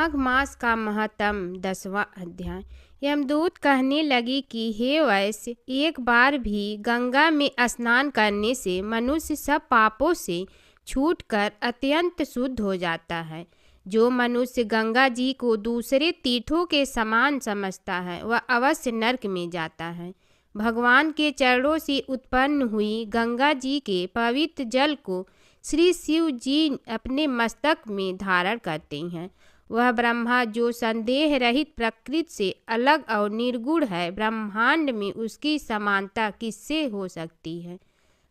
माघ मास का महत्तम 10वां अध्याय। यमदूत कहने लगे कि हे वैश्य, एक बार भी गंगा में स्नान करने से मनुष्य सब पापों से छूटकर अत्यंत शुद्ध हो जाता है। जो मनुष्य गंगा जी को दूसरे तीर्थों के समान समझता है वह अवश्य नरक में जाता है। भगवान के चरणों से उत्पन्न हुई गंगा जी के पवित्र जल को श्री शिव जी अपने मस्तक में धारण करते हैं। वह ब्रह्मा जो संदेह रहित प्रकृति से अलग और निर्गुण है, ब्रह्मांड में उसकी समानता किससे हो सकती है।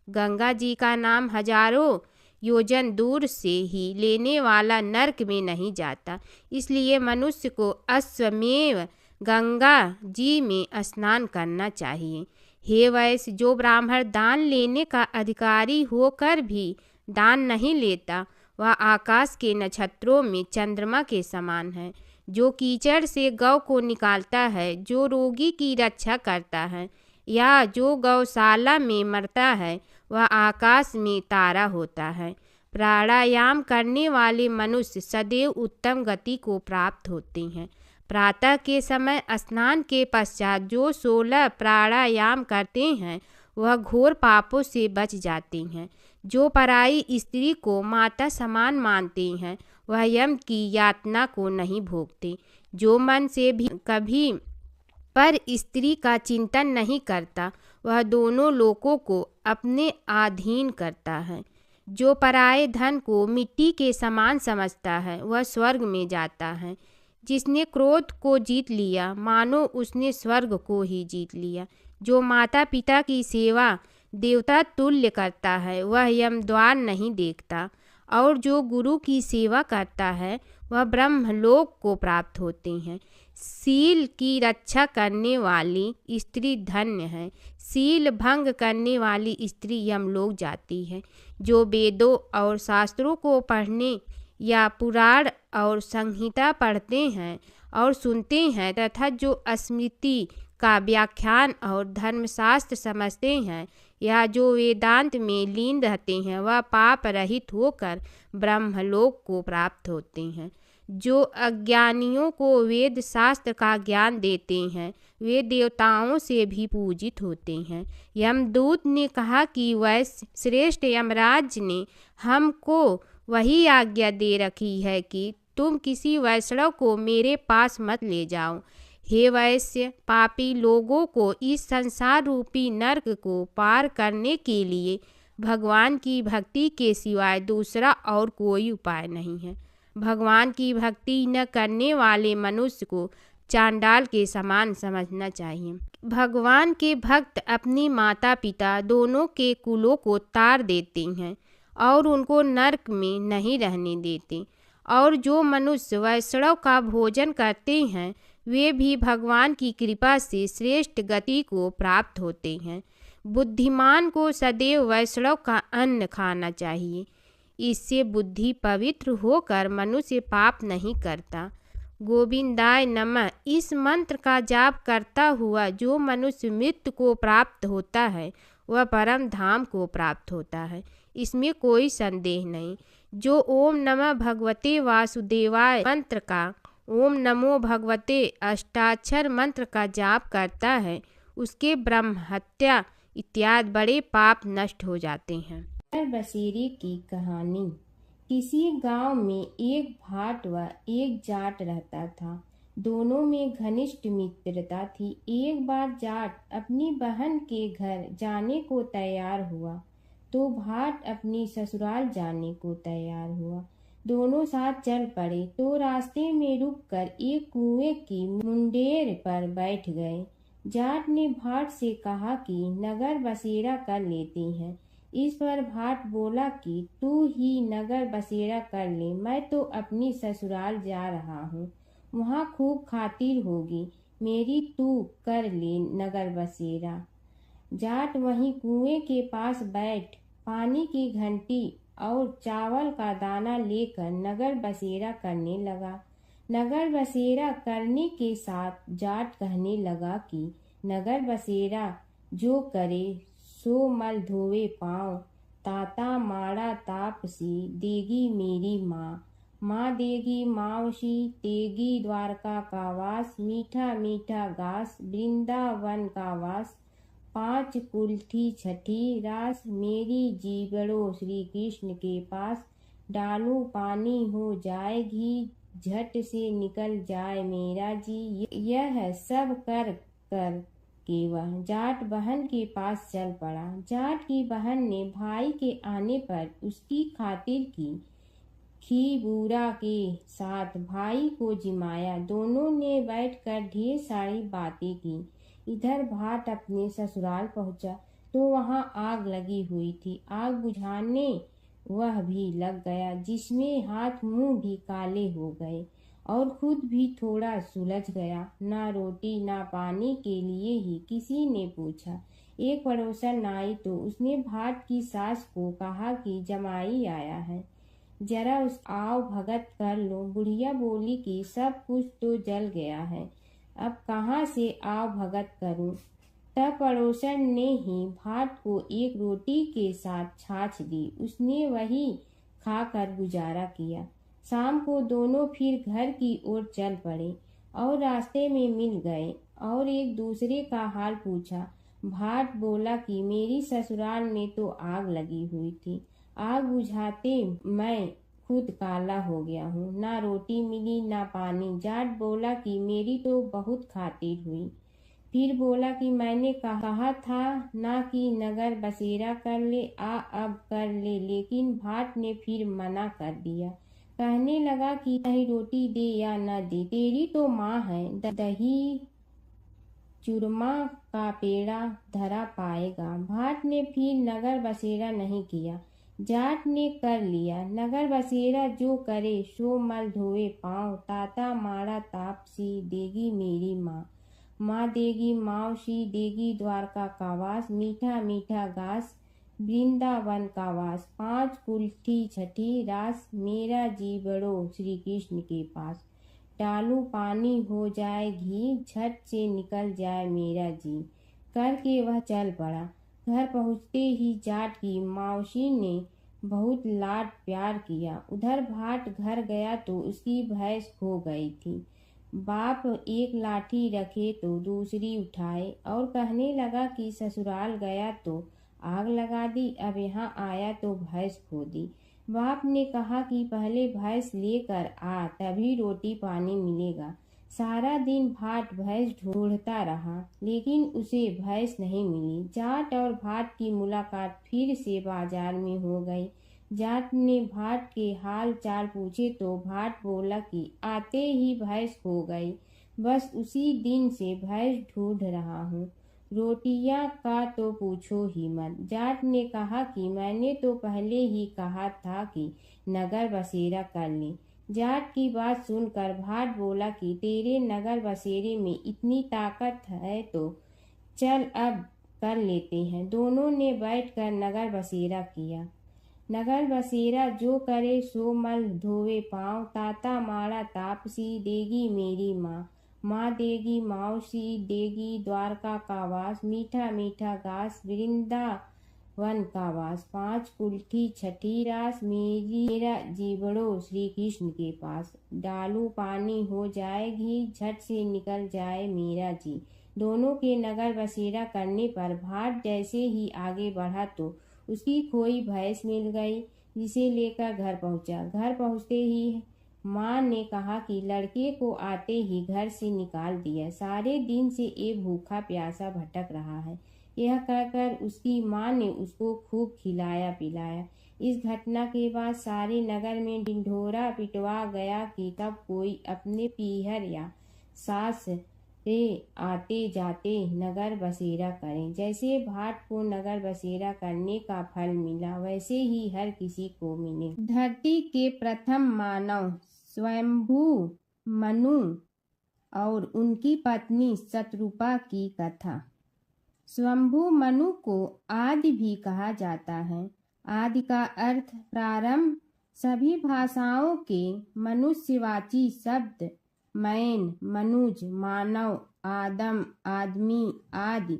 गंगा जी का नाम हजारों योजन दूर से ही लेने वाला नरक में नहीं जाता, इसलिए मनुष्य को अश्वमेव गंगा जी में स्नान करना चाहिए। हे वैश्य, जो ब्राह्मण दान लेने का अधिकारी होकर भी दान नहीं लेता वह आकाश के नक्षत्रों में चंद्रमा के समान है। जो कीचड़ से गौ को निकालता है, जो रोगी की रक्षा करता है या जो गौशाला में मरता है वह आकाश में तारा होता है। प्राणायाम करने वाले मनुष्य सदैव उत्तम गति को प्राप्त होते हैं। प्रातः के समय स्नान के पश्चात जो 16 प्राणायाम करते हैं वह घोर पापों से बच जाते हैं। जो पराई स्त्री को माता समान मानते हैं वह यम की यातना को नहीं भोगते। जो मन से भी कभी पर स्त्री का चिंतन नहीं करता वह दोनों लोकों को अपने अधीन करता है। जो पराये धन को मिट्टी के समान समझता है वह स्वर्ग में जाता है। जिसने क्रोध को जीत लिया मानो उसने स्वर्ग को ही जीत लिया। जो माता पिता की सेवा देवता तुल्य करता है वह यमद्वार नहीं देखता, और जो गुरु की सेवा करता है वह ब्रह्मलोक को प्राप्त होते हैं। सील की रक्षा करने वाली स्त्री धन्य है। सील भंग करने वाली स्त्री यमलोक जाती है। जो वेदों और शास्त्रों को पढ़ने या पुराण और संहिता पढ़ते हैं और सुनते हैं तथा जो स्मृति का व्याख्यान और धर्मशास्त्र समझते हैं या जो वेदांत में लीन रहते हैं वह पाप रहित होकर ब्रह्मलोक को प्राप्त होते हैं। जो अज्ञानियों को वेद शास्त्र का ज्ञान देते हैं वे देवताओं से भी पूजित होते हैं। यमदूत ने कहा कि वैश्य श्रेष्ठ, यमराज ने हमको वही आज्ञा दे रखी है कि तुम किसी वैष्णव को मेरे पास मत ले जाओ। हे वैश्य, पापी लोगों को इस संसार रूपी नरक को पार करने के लिए भगवान की भक्ति के सिवाय दूसरा और कोई उपाय नहीं है। भगवान की भक्ति न करने वाले मनुष्य को चांडाल के समान समझना चाहिए। भगवान के भक्त अपनी माता पिता दोनों के कुलों को तार देते हैं और उनको नरक में नहीं रहने देते। और जो मनुष्य वैष्णव का भोजन करते हैं वे भी भगवान की कृपा से श्रेष्ठ गति को प्राप्त होते हैं। बुद्धिमान को सदैव वैष्णव का अन्न खाना चाहिए। इससे बुद्धि पवित्र होकर मनुष्य पाप नहीं करता। गोविंदाय नमः इस मंत्र का जाप करता हुआ जो मनुष्य मृत्यु को प्राप्त होता है वह परम धाम को प्राप्त होता है, इसमें कोई संदेह नहीं। जो ओम नमः भगवते वासुदेवाय मंत्र का ओम नमो भगवते अष्टाक्षर मंत्र का जाप करता है उसके ब्रह्म हत्या इत्यादि बड़े पाप नष्ट हो जाते हैं। बसेरे की कहानी। किसी गांव में एक भाट व एक जाट रहता था। दोनों में घनिष्ठ मित्रता थी। एक बार जाट अपनी बहन के घर जाने को तैयार हुआ तो भाट अपनी ससुराल जाने को तैयार हुआ। दोनों साथ चल पड़े तो रास्ते में रुककर एक कुएं की मुंडेर पर बैठ गए। जाट ने भाट से कहा कि नगर बसेरा कर लेते हैं। इस पर भाट बोला कि तू ही नगर बसेरा कर ले, मैं तो अपनी ससुराल जा रहा हूँ, वहाँ खूब खातिर होगी मेरी, तू कर ले नगर बसेरा। जाट वहीं कुएं के पास बैठ पानी की घंटी और चावल का दाना लेकर नगर बसेरा करने लगा। नगर बसेरा करने के साथ जाट कहने लगा कि नगर बसेरा जो करे सो मल धोवे पाँव, ताता माड़ा ताप सी देगी मेरी माँ। माँ देगी मावशी तेगी द्वारका का वास, मीठा मीठा घास वृंदावन का वास। पाँच कुल्ठी छठी रास, मेरी जीवड़ो श्री कृष्ण के पास। डालू पानी हो जाए घी, झट से निकल जाए मेरा जी। यह सब कर कर के वह जाट बहन के पास चल पड़ा। जाट की बहन ने भाई के आने पर उसकी खातिर की खी बूरा के साथ भाई को जिमाया। दोनों ने बैठकर ढेर सारी बातें की। इधर भाट अपने ससुराल पहुंचा तो वहां आग लगी हुई थी। आग बुझाने वह भी लग गया, जिसमें हाथ मुंह भी काले हो गए और खुद भी थोड़ा सुलझ गया। ना रोटी ना पानी के लिए ही किसी ने पूछा। एक पड़ोसन आई तो उसने भाट की सास को कहा कि जमाई आया है, जरा उस आओ भगत कर लो। बुढ़िया बोली कि सब कुछ तो जल गया है, अब कहाँ से आओ भगत करूं। तब पड़ोसन ने ही भाट को एक रोटी के साथ छाछ दी। उसने वही खाकर गुजारा किया। शाम को दोनों फिर घर की ओर चल पड़े और रास्ते में मिल गए और एक दूसरे का हाल पूछा। भाट बोला कि मेरी ससुराल में तो आग लगी हुई थी, आग बुझाते मैं खुद काला हो गया हूँ, ना रोटी मिली ना पानी। जाट बोला कि मेरी तो बहुत खातिर हुई। फिर बोला कि मैंने कहा था ना कि नगर बसेरा कर ले, अब कर ले, लेकिन भाट ने फिर मना कर दिया। कहने लगा कि चाहे रोटी दे या न दे, तेरी तो माँ है, दही चूरमा का पेड़ा धरा पाएगा। भाट ने फिर नगर बसेरा नहीं किया, जाट ने कर लिया। नगर बसेरा जो करे सो मल धोए पाँव, ताता माड़ा तापसी देगी मेरी माँ। माँ देगी मावशी देगी द्वारका का वास, मीठा मीठा घास वृंदावन का वास। पाँच कुल्ठी छठी रास, मेरा जी बड़ो श्री कृष्ण के पास। डालू पानी हो जाए घी, झट से निकल जाए मेरा जी। करके वह चल पड़ा। घर पहुँचते ही जाट की मावशी ने बहुत लाड प्यार किया। उधर भाट घर गया तो उसकी भैंस खो गई थी। बाप एक लाठी रखे तो दूसरी उठाए और कहने लगा कि ससुराल गया तो आग लगा दी, अब यहाँ आया तो भैंस खो दी। बाप ने कहा कि पहले भैंस लेकर आ, तभी रोटी पानी मिलेगा। सारा दिन भाट भैंस ढूंढता रहा, लेकिन उसे भैंस नहीं मिली। जाट और भाट की मुलाकात फिर से बाजार में हो गई। जाट ने भाट के हाल चाल पूछे तो भाट बोला कि आते ही भैंस खो गई, बस उसी दिन से भैंस ढूंढ रहा हूँ। रोटियां का तो पूछो ही मत। जाट ने कहा कि मैंने तो पहले ही कहा था कि नगर बसेरा कर ले। जाट की बात सुनकर भाट बोला कि तेरे नगर बसेरे में इतनी ताकत है तो चल अब कर लेते हैं। दोनों ने बैठकर नगर बसेरा किया। नगर बसेरा जो करे सो मल धोवे पाँव, ताता माड़ा तापसी देगी मेरी माँ। माँ देगी मावशी देगी द्वारका का वास, मीठा मीठा घास वृंदावन का वास। पाँच कुल्ठी छठी रास, मेरा जीवड़ो श्री कृष्ण के पास। डालू पानी हो जाए घी, झट से निकल जाए मेरा जी। दोनों के नगर बसेरा करने पर भाट जैसे ही आगे बढ़ा तो उसकी खोई भैंस मिल गई, जिसे लेकर घर पहुंचा। घर पहुंचते ही माँ ने कहा कि लड़के को आते ही घर से निकाल दिया, सारे दिन से ये भूखा प्यासा भटक रहा है। यह कहकर उसकी माँ ने उसको खूब खिलाया पिलाया। इस घटना के बाद सारे नगर में ढिंढोरा पिटवा गया कि कब कोई अपने पीहर या सास से आते जाते नगर बसेरा करें। जैसे भाट को नगर बसेरा करने का फल मिला, वैसे ही हर किसी को मिले। धरती के प्रथम मानव स्वयंभू मनु और उनकी पत्नी शतरूपा की कथा। स्वयंभू मनु को आदि भी कहा जाता है। आदि का अर्थ प्रारंभ। सभी भाषाओं के मनुष्यवाची शब्द मैन, मनुज, मानव, आदम, आदमी आदि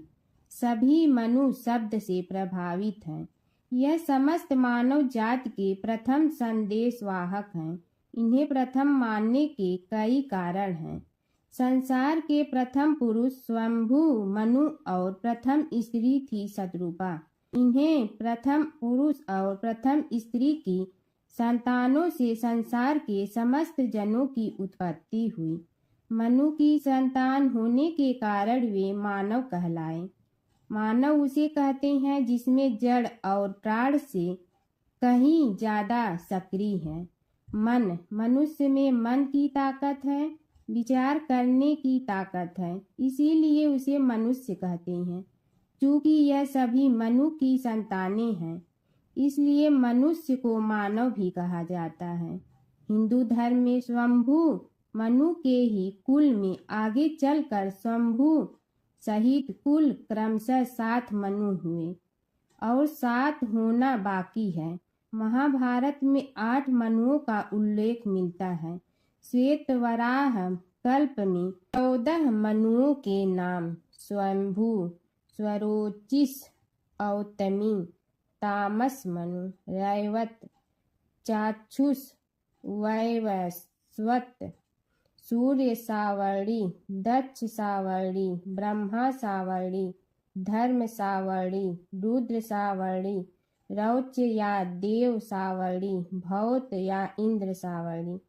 सभी मनु शब्द से प्रभावित हैं। यह समस्त मानव जाति के प्रथम संदेशवाहक हैं। इन्हें प्रथम मानने के कई कारण हैं। संसार के प्रथम पुरुष स्वयंभू मनु और प्रथम स्त्री थी शतरूपा। इन्हें प्रथम पुरुष और प्रथम स्त्री की संतानों से संसार के समस्त जनों की उत्पत्ति हुई। मनु की संतान होने के कारण वे मानव कहलाए। मानव उसे कहते हैं जिसमें जड़ और प्राण से कहीं ज्यादा सक्रिय है। मन, मनुष्य में मन की ताकत है, विचार करने की ताकत है, इसीलिए उसे मनुष्य कहते हैं। चूंकि यह सभी मनु की संतानें हैं, इसलिए मनुष्य को मानव भी कहा जाता है। हिंदू धर्म में स्वयंभू मनु के ही कुल में आगे चलकर स्वयंभू सहित कुल क्रमशः 7 मनु हुए और 7 होना बाकी है। महाभारत में 8 मनुओं का उल्लेख मिलता है। श्वेत वराह कल्प में 14 मनुओं के नाम स्वयंभू, स्वरोचिष, औतमी, तामस मनु, रैवत, चाक्षुष, वैवस्वत, सूर्य सावर्णी, दक्ष सावर्णी, ब्रह्मा सावर्णी, धर्म सावर्णी, रुद्र सावर्णी, रौच या देव सावर्णी, भौत या इंद्र सावर्णी।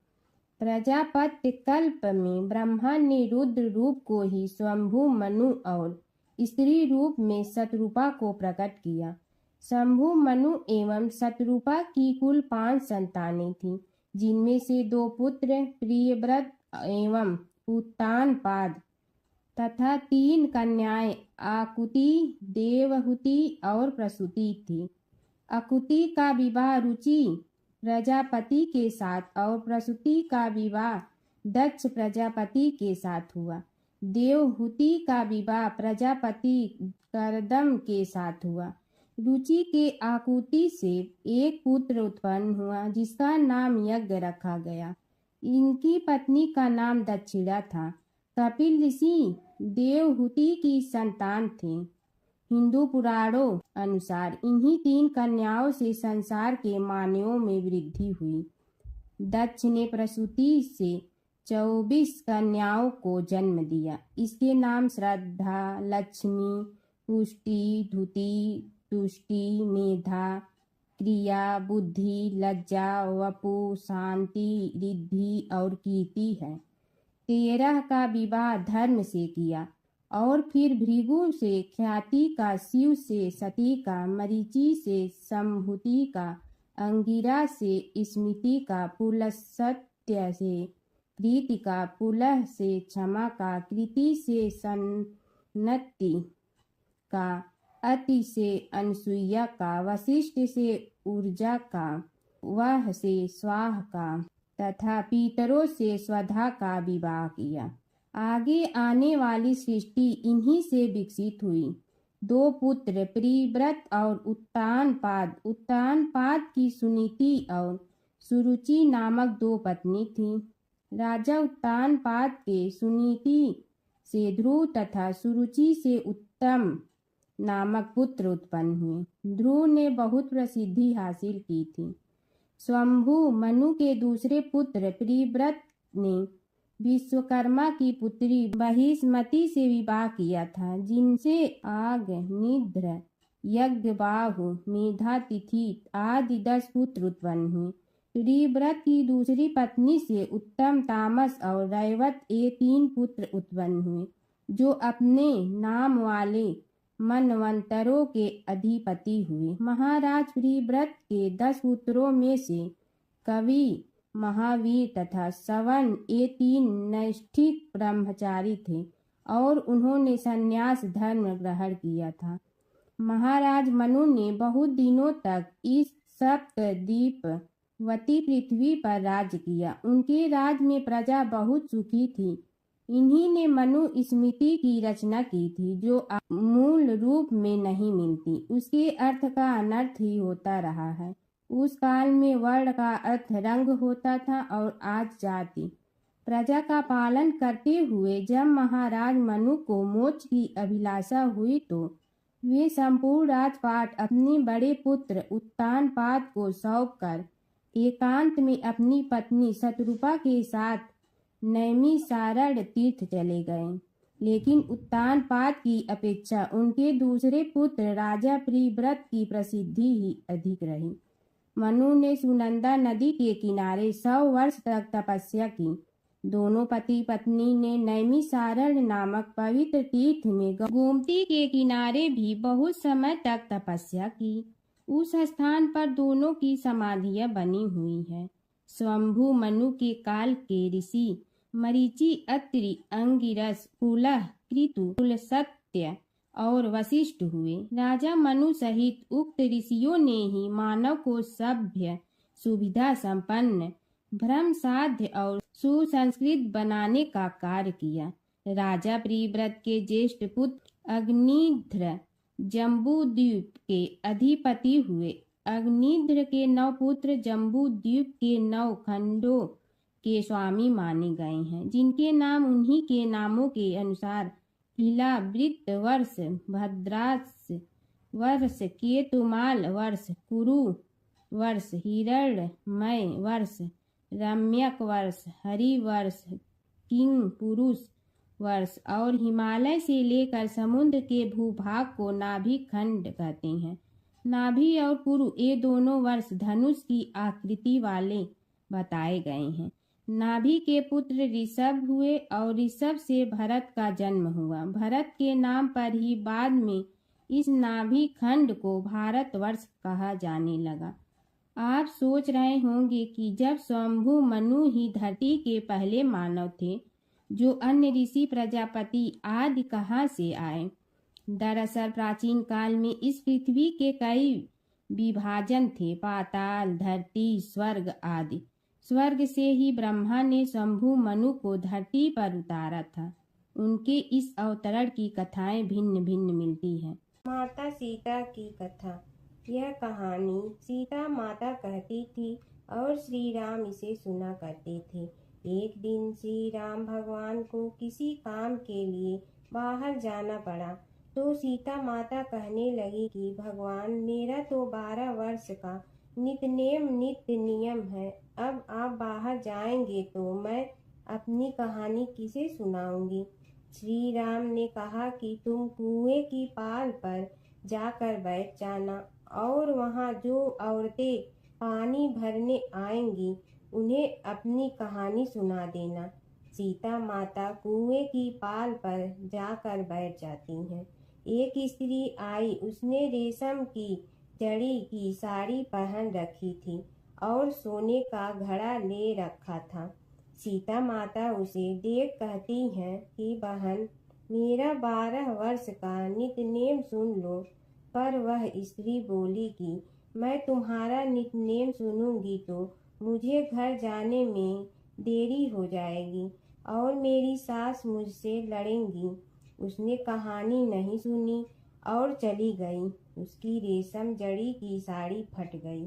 प्रजापत्य कल्प में ब्रह्मा ने रुद्र रूप को ही स्वयंभू मनु और स्त्री रूप में शतरूपा को प्रकट किया। शंभु मनु एवं शतरूपा की कुल 5 संतानें थीं, जिनमें से 2 पुत्र प्रियव्रत एवं उत्तानपाद तथा 3 कन्याएं आकुति, देवहूति और प्रसूति थी। आकुति का विवाह रुचि प्रजापति के साथ और प्रसूति का विवाह दक्ष प्रजापति के साथ हुआ। देवहूति का विवाह प्रजापति करदम के साथ हुआ। रुचि के आकुति से एक पुत्र उत्पन्न हुआ जिसका नाम यज्ञ रखा गया। इनकी पत्नी का नाम दक्षिणा था। कपिल ऋषि देवहूति की संतान थे। हिंदू पुराणों अनुसार इन्हीं 3 कन्याओं से संसार के मानवों में वृद्धि हुई। दक्ष ने प्रसूति से 24 कन्याओं को जन्म दिया। इसके नाम श्रद्धा, लक्ष्मी, पुष्टि, धुति, तुष्टि, मेधा, क्रिया, बुद्धि, लज्जा, वपु, शांति, रिद्धि और कीर्ति है। 13 का विवाह धर्म से किया और फिर भृगु से ख्याति का, शिव से सती का, मरीचि से संभूति का, अंगिरा से स्मृति का, पुलस्त्य से प्रीति का, पुलह से क्षमा का, कृति से सन्नति का, अति से अनसुईया का, वशिष्ठ से ऊर्जा का, वह से स्वाह का तथा पितरों से स्वधा का विवाह किया। आगे आने वाली सृष्टि इन्हीं से विकसित हुई। 2 पुत्र प्रियव्रत और उत्तानपाद। उत्तानपाद की सुनीति और सुरुचि नामक 2 पत्नी थीं। राजा उत्तानपाद के सुनीति से ध्रुव तथा सुरुचि से उत्तम नामक पुत्र उत्पन्न हुए। ध्रुव ने बहुत प्रसिद्धि हासिल की थी। स्वयंभू मनु के दूसरे पुत्र प्रियव्रत ने विश्वकर्मा की पुत्री बहिष्मति से विवाह किया था, जिनसे आग, निद्र, यज्ञबाहु, मेधा, तिथि आदि 10 पुत्र उत्पन्न हुए। प्रियव्रत की दूसरी पत्नी से उत्तम, तामस और रैवत ये 3 पुत्र उत्पन्न हुए, जो अपने नाम वाले मनवंतरों के अधिपति हुए। महाराज प्रियव्रत के 10 पुत्रों में से कवि, महावीर तथा सवन ये 3 नैष्ठिक ब्रह्मचारी थे और उन्होंने संन्यास धर्म ग्रहण किया था। महाराज मनु ने बहुत दिनों तक इस सप्तद्वीपवती पृथ्वी पर राज्य किया। उनके राज में प्रजा बहुत सुखी थी। इन्हीं ने मनु स्मृति की रचना की थी, जो मूल रूप में नहीं मिलती। उसके अर्थ का अनर्थ ही होता रहा है। उस काल में वर्ण का अर्थ रंग होता था और आज जाति। प्रजा का पालन करते हुए जब महाराज मनु को मोक्ष की अभिलाषा हुई तो वे संपूर्ण राजपाट अपने बड़े पुत्र उत्तानपाद को सौंपकर एकांत में अपनी पत्नी शत्रुपा के साथ नैमिषारण्य तीर्थ चले गए। लेकिन उत्तानपाद की अपेक्षा उनके दूसरे पुत्र राजा प्रियव्रत की प्रसिद्धि ही अधिक रही। मनु ने सुनंदा नदी के किनारे 100 वर्ष तक तपस्या की। दोनों पति पत्नी ने नैमिषारण्य नामक पवित्र तीर्थ में गोमती के किनारे भी बहुत समय तक तपस्या की। उस स्थान पर दोनों की समाधियां बनी हुई है। स्वयंभू मनु के काल के ऋषि मरीचि, अत्रि, अंगिरस, कुलह, कृतु, कुलसत्य और वशिष्ठ हुए। राजा मनु सहित उक्त ऋषियों ने ही मानव को सभ्य, सुविधा संपन्न, भ्रम साध्य और सुसंस्कृत बनाने का कार्य किया। राजा प्रियव्रत के ज्येष्ठ पुत्र अग्निध्र जम्बूद्वीप के अधिपति हुए। अग्निध्र के 9 पुत्र जम्बूद्वीप के 9 खंडों के स्वामी माने गए हैं, जिनके नाम उन्हीं के नामों के अनुसार इला वृत्त वर्ष, भद्रास वर्ष, केतुमाल वर्ष, कुरु वर्ष, हिरण्मय वर्ष, रम्यक वर्ष, हरि वर्ष, किंग पुरुष वर्ष और हिमालय से लेकर समुद्र के भूभाग को नाभि खंड कहते हैं। नाभि और कुरु ये दोनों वर्ष धनुष की आकृति वाले बताए गए हैं। नाभि के पुत्र ऋषभ हुए और ऋषभ से भरत का जन्म हुआ। भरत के नाम पर ही बाद में इस नाभि खंड को भारतवर्ष कहा जाने लगा। आप सोच रहे होंगे कि जब स्वयंभू मनु ही धरती के पहले मानव थे, जो अन्य ऋषि प्रजापति आदि कहाँ से आए। दरअसल प्राचीन काल में इस पृथ्वी के कई विभाजन थे, पाताल, धरती, स्वर्ग आदि। स्वर्ग से ही ब्रह्मा ने शंभु मनु को धरती पर उतारा था। उनके इस अवतरण की कथाएं भिन्न भिन्न मिलती हैं। माता सीता की कथा। यह कहानी सीता माता कहती थी और श्री राम इसे सुना करते थे। एक दिन श्री राम भगवान को किसी काम के लिए बाहर जाना पड़ा, तो सीता माता कहने लगी कि भगवान, मेरा तो 12 वर्ष का नित्य नियम है। अब आप बाहर जाएंगे तो मैं अपनी कहानी किसे सुनाऊंगी। श्री राम ने कहा कि तुम कुएं की पाल पर जाकर बैठ जाना और वहां जो औरतें पानी भरने आएंगी उन्हें अपनी कहानी सुना देना। सीता माता कुएं की पाल पर जाकर बैठ जाती हैं। एक स्त्री आई, उसने रेशम की जड़ी की साड़ी पहन रखी थी और सोने का घड़ा ले रखा था। सीता माता उसे देख कहती हैं कि बहन, मेरा 12 वर्ष का नित्यनेम सुन लो। पर वह स्त्री बोली कि मैं तुम्हारा नित्यनेम सुनूंगी तो मुझे घर जाने में देरी हो जाएगी और मेरी सास मुझसे लड़ेंगी। उसने कहानी नहीं सुनी और चली गई। उसकी रेशम जड़ी की साड़ी फट गई।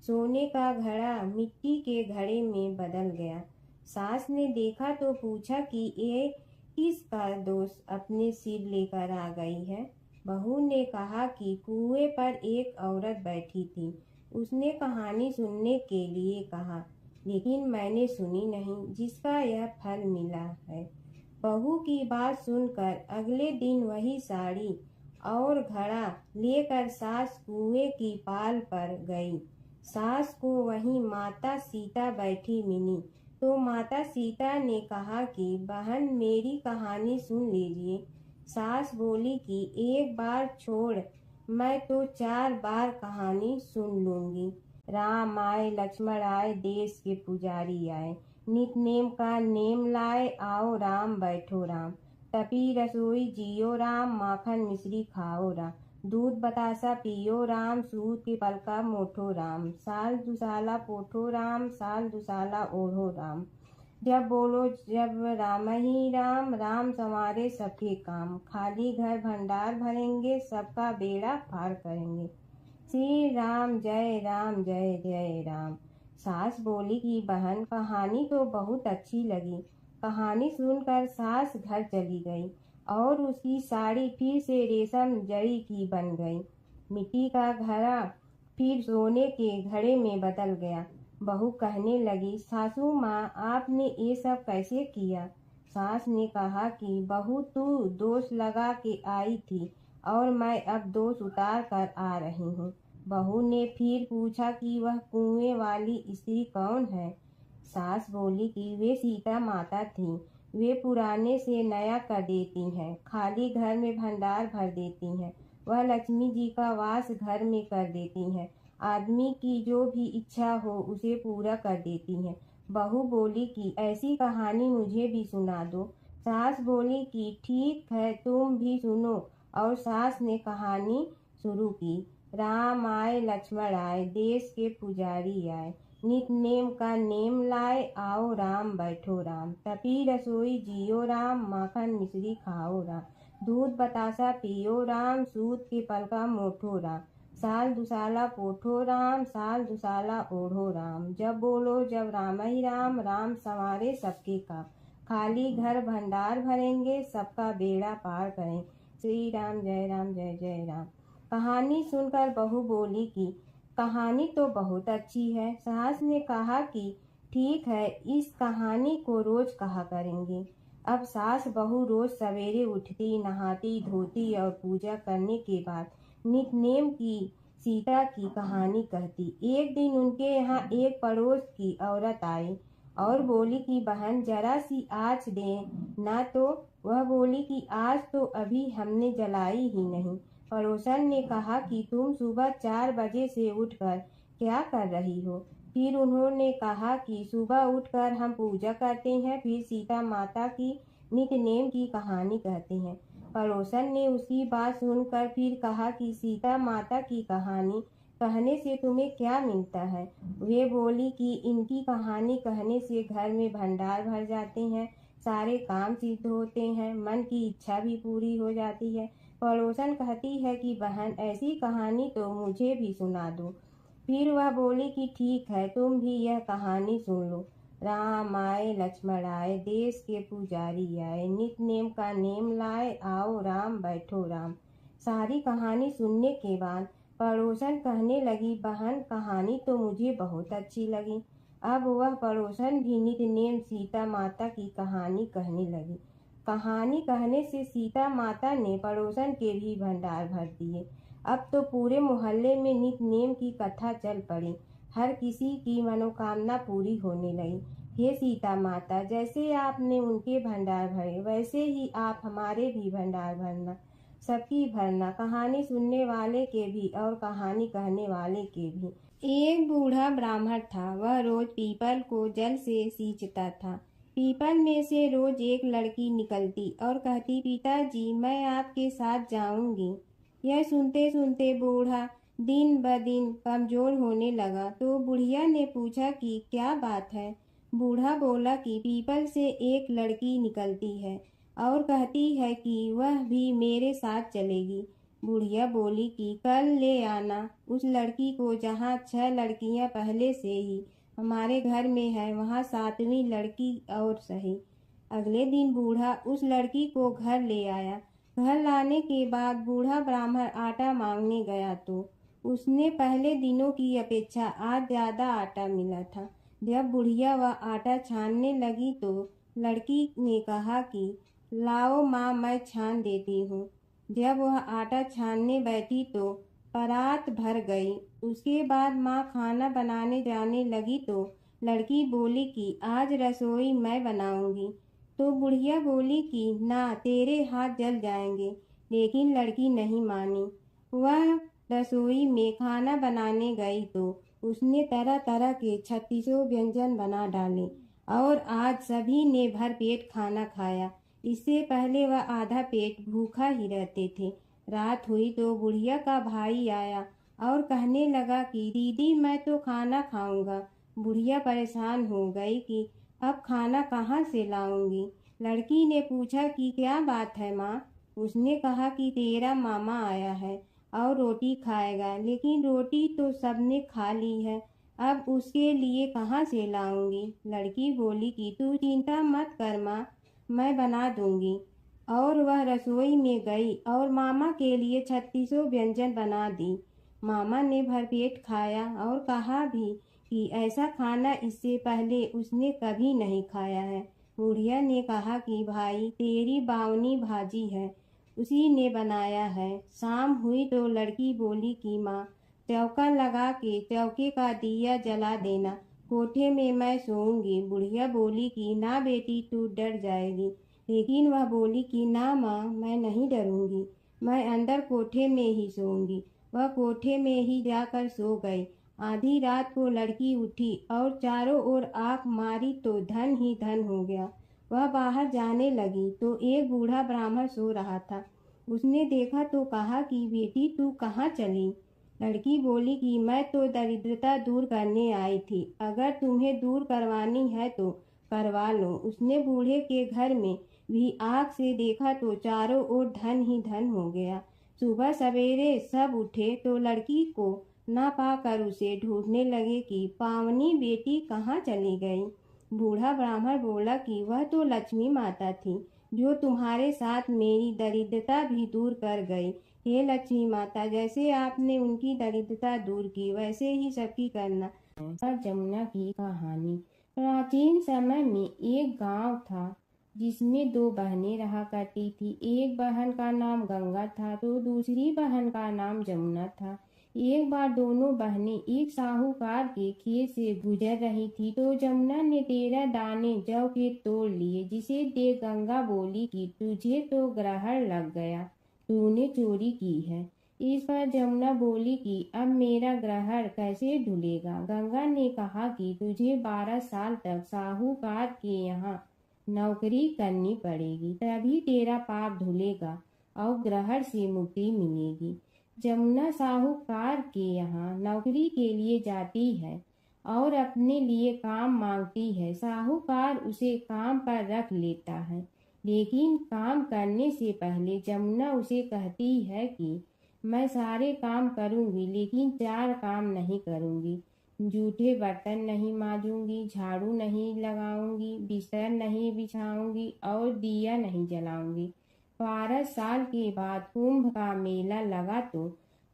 सोने का घड़ा मिट्टी के घड़े में बदल गया। सास ने देखा तो पूछा कि ये किसका दोष अपने सिर लेकर आ गई है। बहू ने कहा कि कुएं पर एक औरत बैठी थी, उसने कहानी सुनने के लिए कहा, लेकिन मैंने सुनी नहीं, जिसका यह फल मिला है। बहू की बात सुनकर अगले दिन वही साड़ी और घड़ा लेकर सास कुएं की पाल पर गई। सास को वहीं माता सीता बैठी मिली, तो माता सीता ने कहा कि बहन, मेरी कहानी सुन लीजिए। सास बोली कि एक बार छोड़, मैं तो 4 बार कहानी सुन लूंगी। राम आए, लक्ष्मण आए, देश के पुजारी आए, नित नेम का नेम लाए, आओ राम बैठो राम, तपी रसोई जियो राम, माखन मिश्री खाओ राम, दूध बतासा पियो राम, सूत के पलका मोठो राम, साल दुसाला पोठो राम, साल दुसाला ओढ़ो राम, जब बोलो जब राम ही राम, राम संवारे सबके काम, खाली घर भंडार भरेंगे, सबका बेड़ा पार करेंगे, श्री राम जय राम जय जय राम। सास बोली कि बहन, कहानी तो बहुत अच्छी लगी। कहानी सुनकर सास घर चली गई और उसकी साड़ी फिर से रेशम जड़ी की बन गई। मिट्टी का घड़ा फिर सोने के घड़े में बदल गया। बहू कहने लगी, सासू माँ आपने ये सब कैसे किया? सास ने कहा कि बहू तू दोष लगा के आई थी और मैं अब दोष उतार कर आ रही हूँ। बहू ने फिर पूछा कि वह कुएं वाली स्त्री कौन है? सास बोली कि वे सीता माता थीं। वे पुराने से नया कर देती हैं, खाली घर में भंडार भर देती हैं। वह लक्ष्मी जी का वास घर में कर देती हैं। आदमी की जो भी इच्छा हो उसे पूरा कर देती हैं। बहू बोली कि ऐसी कहानी मुझे भी सुना दो। सास बोली कि ठीक है, तुम भी सुनो। और सास ने कहानी शुरू की। राम आए लक्ष्मण आए, देश के पुजारी आए, नित नेम का नेम लाए, आओ राम बैठो राम, तपी रसोई जियो राम, माखन मिश्री खाओ राम, दूध बतासा पियो राम, सूत के पलका मोठो राम, साल दुसाला पोठो राम, साल दुसाला ओढ़ो राम, जब बोलो जब राम ही राम, राम संवारे सबके काम, खाली घर भंडार भरेंगे, सबका बेड़ा पार करें, श्री राम जय जय राम। कहानी सुनकर बहू बोली कि कहानी तो बहुत अच्छी है। सास ने कहा कि ठीक है, इस कहानी को रोज कहा करेंगे। अब सास बहू रोज सवेरे उठती, नहाती धोती और पूजा करने के बाद नित्य की सीता की कहानी कहती। एक दिन उनके यहाँ एक पड़ोस की औरत आई और बोली कि बहन जरा सी आँच दे ना। तो वह बोली कि आज तो अभी हमने जलाई ही नहीं। पड़ोसन ने कहा कि तुम सुबह 4 बजे से उठकर क्या कर रही हो? फिर उन्होंने कहा कि सुबह उठकर हम पूजा करते हैं, फिर सीता माता की नित्य नेम की कहानी कहते हैं। पड़ोसन ने उसकी बात सुनकर फिर कहा कि सीता माता की कहानी कहने से तुम्हें क्या मिलता है? वे बोली कि इनकी कहानी कहने से घर में भंडार भर जाते हैं, सारे काम सिद्ध होते हैं, मन की इच्छा भी पूरी हो जाती है। पड़ोसन कहती है कि बहन ऐसी कहानी तो मुझे भी सुना दो। फिर वह बोली कि ठीक है, तुम भी यह कहानी सुन लो। राम आए लक्ष्मण आए, देश के पुजारी आए, नित नेम का नेम लाए, आओ राम बैठो राम। सारी कहानी सुनने के बाद पड़ोसन कहने लगी, बहन कहानी तो मुझे बहुत अच्छी लगी। अब वह पड़ोसन भी नित नेम सीता माता की कहानी कहने लगी। कहानी कहने से सीता माता ने पड़ोसन के भी भंडार भर दिए। अब तो पूरे मोहल्ले में नित नेम की कथा चल पड़ी। हर किसी की मनोकामना पूरी होने लगी। हे सीता माता, जैसे आपने उनके भंडार भरे वैसे ही आप हमारे भी भंडार भरना, सबकी भरना, कहानी सुनने वाले के भी और कहानी कहने वाले के भी। एक बूढ़ा ब्राह्मण था। वह रोज पीपल को जल से सींचता था। पीपल में से रोज एक लड़की निकलती और कहती, पिताजी मैं आपके साथ जाऊंगी। यह सुनते सुनते बूढ़ा दिन ब दिन कमजोर होने लगा। तो बुढ़िया ने पूछा कि क्या बात है? बूढ़ा बोला कि पीपल से एक लड़की निकलती है और कहती है कि वह भी मेरे साथ चलेगी। बुढ़िया बोली कि कल ले आना उस लड़की को, जहाँ 6 लड़कियां पहले से ही हमारे घर में है, वहाँ 7वीं लड़की और सही। अगले दिन बूढ़ा उस लड़की को घर ले आया। घर लाने के बाद बूढ़ा ब्राह्मण आटा मांगने गया तो उसने पहले दिनों की अपेक्षा आज ज्यादा आटा मिला था। जब बुढ़िया वह आटा छानने लगी तो लड़की ने कहा कि लाओ माँ, मैं छान देती हूँ। जब वह आटा छानने बैठी तो परात भर गई। उसके बाद माँ खाना बनाने जाने लगी तो लड़की बोली कि आज रसोई मैं बनाऊंगी। तो बुढ़िया बोली कि ना, तेरे हाथ जल जाएंगे। लेकिन लड़की नहीं मानी। वह रसोई में खाना बनाने गई तो उसने तरह तरह के 36 व्यंजन बना डाले और आज सभी ने भर पेट खाना खाया। इससे पहले वह आधा पेट भूखा ही रहते थे। रात हुई तो बुढ़िया का भाई आया और कहने लगा कि दीदी मैं तो खाना खाऊंगा। बुढ़िया परेशान हो गई कि अब खाना कहाँ से लाऊंगी। लड़की ने पूछा कि क्या बात है माँ? उसने कहा कि तेरा मामा आया है और रोटी खाएगा, लेकिन रोटी तो सबने खा ली है, अब उसके लिए कहाँ से लाऊंगी। लड़की बोली कि तू चिंता मत कर माँ, मैं बना दूंगी। और वह रसोई में गई और मामा के लिए 36 व्यंजन बना दी। मामा ने भरपेट खाया और कहा भी कि ऐसा खाना इससे पहले उसने कभी नहीं खाया है। बुढ़िया ने कहा कि भाई तेरी बावनी भाजी है, उसी ने बनाया है। शाम हुई तो लड़की बोली कि माँ चौका लगा के चौके का दिया जला देना, कोठे में मैं सोऊंगी। बुढ़िया बोली कि ना बेटी तू डर जाएगी, लेकिन वह बोली कि ना माँ मैं नहीं डरूंगी, मैं अंदर कोठे में ही सोऊंगी। वह कोठे में ही जाकर सो गई। आधी रात को लड़की उठी और चारों ओर आंख मारी तो धन ही धन हो गया। वह बाहर जाने लगी तो एक बूढ़ा ब्राह्मण सो रहा था। उसने देखा तो कहा कि बेटी तू कहाँ चली? लड़की बोली कि मैं तो दरिद्रता दूर करने आई थी, अगर तुम्हें दूर करवानी है तो करवा लो। उसने बूढ़े के घर में भी आँख से देखा तो चारों ओर धन ही धन हो गया। सुबह सवेरे सब उठे तो लड़की को ना पाकर उसे ढूंढने लगे कि पावनी बेटी कहाँ चली गई। बूढ़ा ब्राह्मण बोला कि वह तो लक्ष्मी माता थी, जो तुम्हारे साथ मेरी दरिद्रता भी दूर कर गई। हे लक्ष्मी माता, जैसे आपने उनकी दरिद्रता दूर की वैसे ही सबकी करना। और जमुना की कहानी। प्राचीन समय में एक गांव था जिसमें दो बहनें रहा करती थी। एक बहन का नाम गंगा था तो दूसरी बहन का नाम जमुना था। एक बार दोनों बहनें एक साहूकार के खेत से गुजर रही थी तो जमुना ने 13 दाने जौ के तोड़ लिए, जिसे देख गंगा बोली कि तुझे तो ग्रहण लग गया, तूने चोरी की है। इस पर जमुना बोली कि अब मेरा ग्रहण कैसे धुलेगा। गंगा ने कहा कि तुझे 12 साल तक साहूकार के यहाँ नौकरी करनी पड़ेगी, तभी तेरा पाप धुलेगा और ग्रहण से मुक्ति मिलेगी। जमुना साहूकार के यहाँ नौकरी के लिए जाती है और अपने लिए काम मांगती है। साहूकार उसे काम पर रख लेता है, लेकिन काम करने से पहले जमुना उसे कहती है कि मैं सारे काम करूंगी लेकिन 4 काम नहीं करूंगी। जूठे बर्तन नहीं मांजूंगी, झाड़ू नहीं लगाऊंगी, बिस्तर नहीं बिछाऊंगी और दिया नहीं जलाऊंगी। 12 साल के बाद कुंभ का मेला लगा तो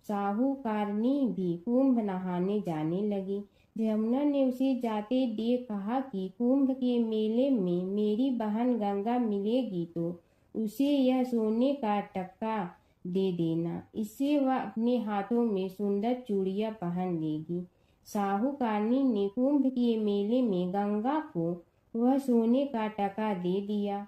साहूकारनी भी कुंभ नहाने जाने लगी। जमुना ने उसे जाते देख कहा कि कुंभ के मेले में मेरी बहन गंगा मिलेगी तो उसे यह सोने का टक्का दे देना, इससे वह अपने हाथों में सुंदर चूड़ियां पहन लेगी। साहूकारनी ने कुंभ के मेले में गंगा को वह सोने का टका दे दिया।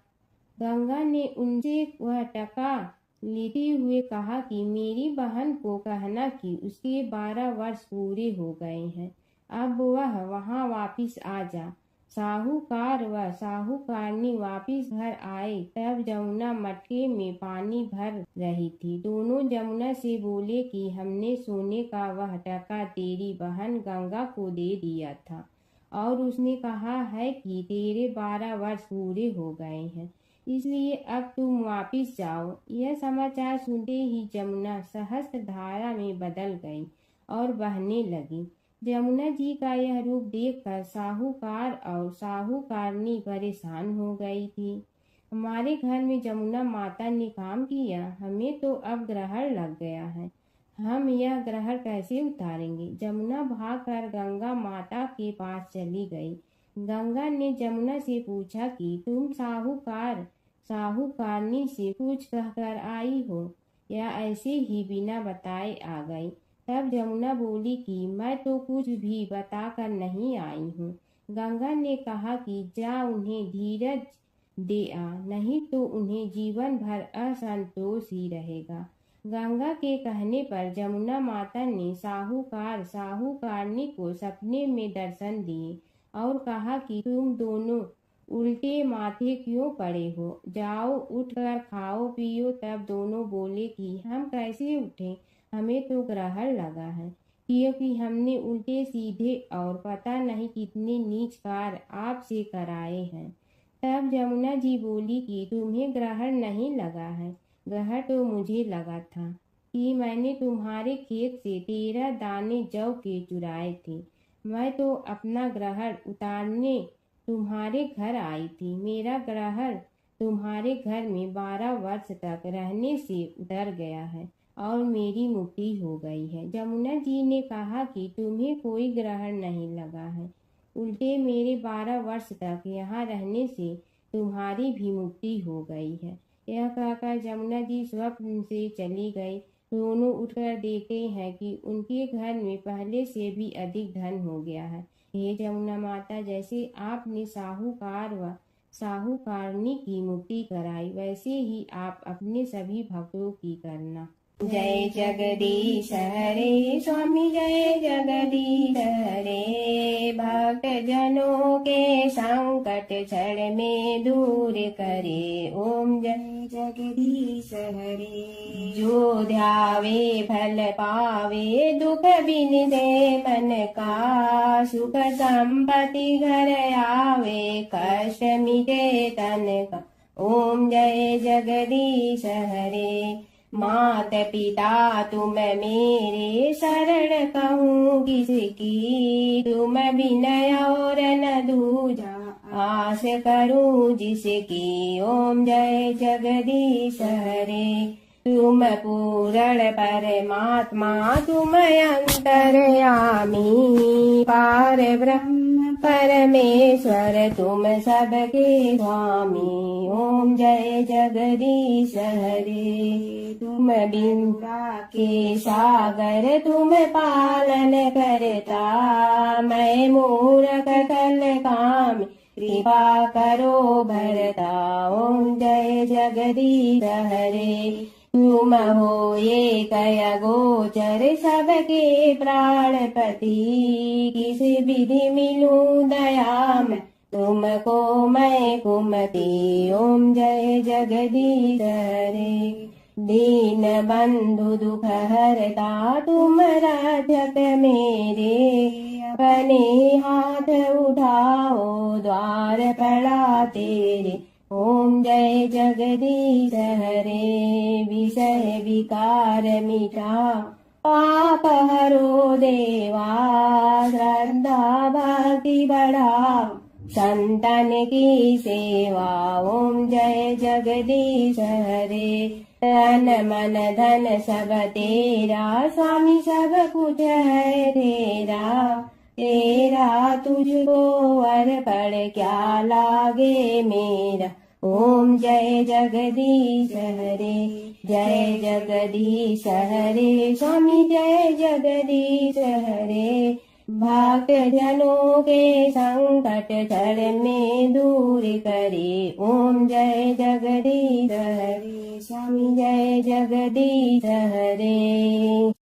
गंगा ने उनसे वह टका लेते हुए कहा कि मेरी बहन को कहना कि उसके 12 वर्ष पूरे हो गए हैं, अब वह वहां वापिस आ जा। साहूकार व साहूकारनी वापिस घर आए तब जमुना मटके में पानी भर रही थी। दोनों जमुना से बोले कि हमने सोने का वह टका तेरी बहन गंगा को दे दिया था और उसने कहा है कि तेरे 12 वर्ष पूरे हो गए हैं, इसलिए अब तुम वापिस जाओ। यह समाचार सुनते ही जमुना सहस्त्र धारा में बदल गई और बहने लगी। जमुना जी का यह रूप देखकर साहूकार और साहूकारनी परेशान हो गई थी। हमारे घर में जमुना माता ने काम किया, हमें तो अब ग्रहण लग गया है, हम यह ग्रहण कैसे उतारेंगे। जमुना भागकर गंगा माता के पास चली गई। गंगा ने जमुना से पूछा कि तुम साहूकारनी से कुछ कहकर आई हो या ऐसे ही बिना बताए आ गई। तब जमुना बोली कि मैं तो कुछ भी बताकर नहीं आई हूँ। गंगा ने कहा कि जा उन्हें धीरज दे आ, नहीं तो उन्हें जीवन भर असंतोष ही रहेगा। गंगा के कहने पर जमुना माता ने साहूकारनी को सपने में दर्शन दिए और कहा कि तुम दोनों उल्टे माथे क्यों पड़े हो, जाओ उठकर खाओ पियो। तब दोनों बोले कि हम कैसे उठें, हमें तो ग्रहण लगा है, क्योंकि हमने उल्टे सीधे और पता नहीं कितने नीच कार्य आपसे कराए हैं। तब जमुना जी बोली कि तुम्हें ग्रहण नहीं लगा है, ग्रहण तो मुझे लगा था कि मैंने तुम्हारे खेत से 13 दाने जौ के चुराए थे। मैं तो अपना ग्रहण उतारने तुम्हारे घर आई थी। मेरा ग्रहण तुम्हारे घर में 12 वर्ष तक रहने से उतर गया है। और मेरी मुक्ति हो गई है। जमुना जी ने कहा कि तुम्हें कोई ग्रहण नहीं लगा है, उल्टे मेरे 12 वर्ष तक यहाँ रहने से तुम्हारी भी मुक्ति हो गई है। यह कहकर जमुना जी स्वप्न से चली गई। दोनों उठकर देखते हैं कि उनके घर में पहले से भी अधिक धन हो गया है। हे जमुना माता, जैसे आपने साहूकार व साहूकारनी की मुक्ति कराई, वैसे ही आप अपने सभी भक्तों की करना। जय जगदीश हरे स्वामी, जय जगदीश हरे। भक्त जनों के संकट क्षण में दूर करे, ओम जय जगदीश हरे। जो ध्यावे फल पावे, दुख बिन दे मन का, सुख संपत्ति घर आवे, कष्ट मिटे तन का। ओम जय जगदीश हरे। मात पिता तुम मेरे, शरण कहूँ किसकी, तुम विनय और न दूजा, आस करूँ जिसकी। ओम जय जगदीश हरे। तुम पूर्ण परमात्मा, तुम अंतर्यामी, पार ब्रह्म परमेश्वर, तुम सबके स्वामी। ओम जय जगदीश हरे। तुम बिंदा के सागर, तुम पालन करता, मैं मूर्ख कल काम, कृपा करो भरता। ओम जय जगदीश हरे। तुम हो ये कय गोचर, सबके प्राणपति, किस विधि मिलूं दया में, तुमको मैं कुमति। ओम जय जगदीश हरे। दीन बंधु दुख हरता, तुम रक्षक मेरे, अपने हाथ उठाओ, द्वार पड़ा तेरे। ओम जय जगदीश हरे। विषय विकार मिटा, पाप हरो देवा, श्रद्धा भक्ति बढ़ाओ, संतन की सेवा। ओम जय जगदीश हरे। तन मन धन सब तेरा, स्वामी सब कुछ है तेरा, तेरा तुझको अर्पण क्या लागे मेरा। ओम जय जगदीश हरे। जय जगदीश हरे स्वामी, जय जगदीश हरे। भक्त जनों के संकट क्षण में दूर करे, ओम जय जगदीश हरे स्वामी, जय जगदीश हरे।